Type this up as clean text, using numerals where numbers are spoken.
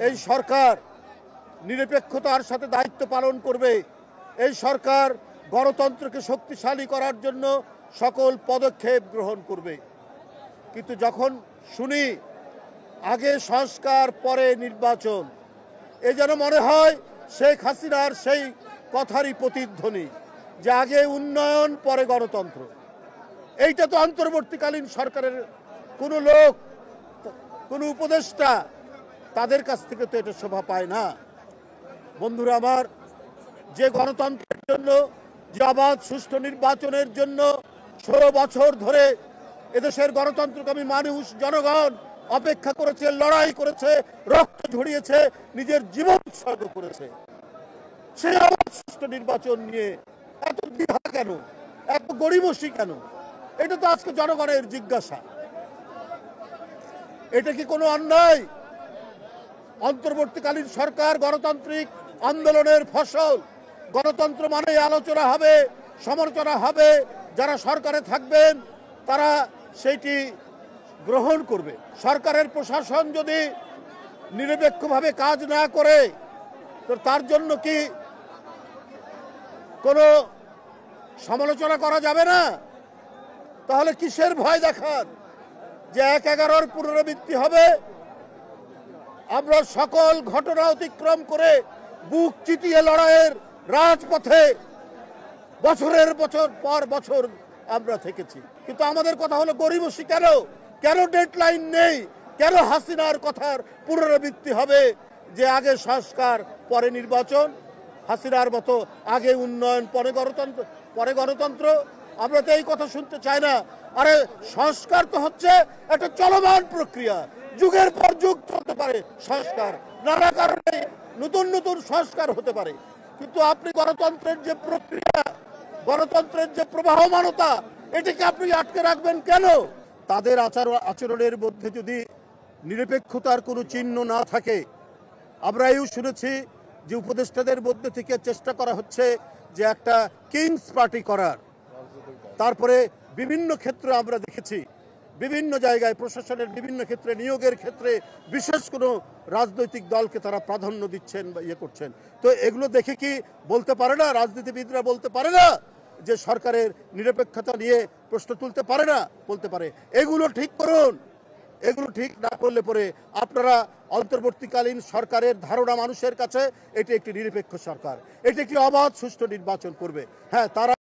এই সরকার নিরপেক্ষতার সাথে দায়িত্ব পালন করবে। এই সরকার গণতন্ত্রকে শক্তিশালী করার জন্য সকল পদক্ষেপ গ্রহণ করবে। কিন্তু যখন শুনি আগে সংস্কার পরে নির্বাচন, এ যেন মনে হয় শেখ হাসিনার সেই কথারই প্রতিধ্বনি যে আগে উন্নয়ন পরে গণতন্ত্র। এইটা তো অন্তর্বর্তীকালীন সরকারের কোনো লোক, কোনো উপদেষ্টা, তাদের কাছ থেকে তো এটা শোভা পায় না। বন্ধুরা আমার, যে গণতন্ত্রের জন্য, যে অবাধ সুষ্ঠু নির্বাচনের জন্য 16 বছর ধরে এদেশের গণতন্ত্রকামী মানুষ, জনগণ অপেক্ষা করেছে, লড়াই করেছে, রক্ত ঝরিয়েছে, নিজের জীবন উৎসর্গ করেছে, সেই অবাধ সুষ্ঠু নির্বাচন নিয়ে এত দ্বিধা কেন, এত গড়িমসি কেন? এটা তো আজকে জনগণের জিজ্ঞাসা। এটা কি কোনো অন্যায়? অন্তর্বর্তীকালীন সরকার গণতান্ত্রিক আন্দোলনের ফসল। গণতন্ত্র মানে আলোচনা হবে, সমালোচনা হবে, যারা সরকারে থাকবেন তারা সেইটি গ্রহণ করবে। সরকারের প্রশাসন যদি নিরপেক্ষভাবে কাজ না করে তো তার জন্য কি কোনো সমালোচনা করা যাবে না? তাহলে কিসের ভয় দেখান যে 1/11 পুনরাবৃত্তি হবে? আমরা সকল ঘটনা অতিক্রম করে বুক চিতিয়ে লড়াইয়ের রাজপথে বছরের পর বছর আমরা থেকেছি, কিন্তু আমাদের কথা হলো গড়িমসি কেন? কেন ডেডলাইন নেই? কেন হাসিনার কথার পুনরাবৃত্তি হবে যে আগে সংস্কার পরে নির্বাচন, হাসিনার মতো আগে উন্নয়ন পরে গণতন্ত্র? আমরা তো এই কথা শুনতে চাই না। আরে সংস্কার তো হচ্ছে একটা চলমান প্রক্রিয়া, যুগের পর যুগ চলতে পারে সংস্কার, নানা কারণে নতুন নতুন সংস্কার হতে পারে। কিন্তু আপনি গণতন্ত্রের যে প্রক্রিয়া, গণতন্ত্রের যে প্রবাহমানতা, এটাকে আপনি আটকে রাখবেন কেন? তাদের আচরণের মধ্যে যদি নিরপেক্ষতার কোনো চিহ্ন না থাকে, আমরা এই শুনেছি যে উপদেষ্টাদের মধ্যে থেকে চেষ্টা করা হচ্ছে যে একটা কিংস পার্টি করার। তারপরে বিভিন্ন ক্ষেত্রে আমরা দেখেছি, বিভিন্ন জায়গায় প্রশাসনের বিভিন্ন ক্ষেত্রে, নিয়োগের ক্ষেত্রে বিশেষ কোনো রাজনৈতিক দলকে তারা প্রাধান্য দিচ্ছেন বা ইয়ে করছেন। তো এগুলো দেখে কি বলতে পারে না, রাজনীতিবিদরা বলতে পারে না যে সরকারের নিরপেক্ষতা নিয়ে প্রশ্ন তুলতে পারে না? বলতে পারে। এগুলো ঠিক করুন। এগুলো ঠিক না করলে পরে আপনারা অন্তর্বর্তীকালীন সরকারের ধারণা মানুষের কাছে এটি একটি নিরপেক্ষ সরকার, এটি একটি অবাধ সুষ্ঠু নির্বাচন করবে। হ্যাঁ, তারা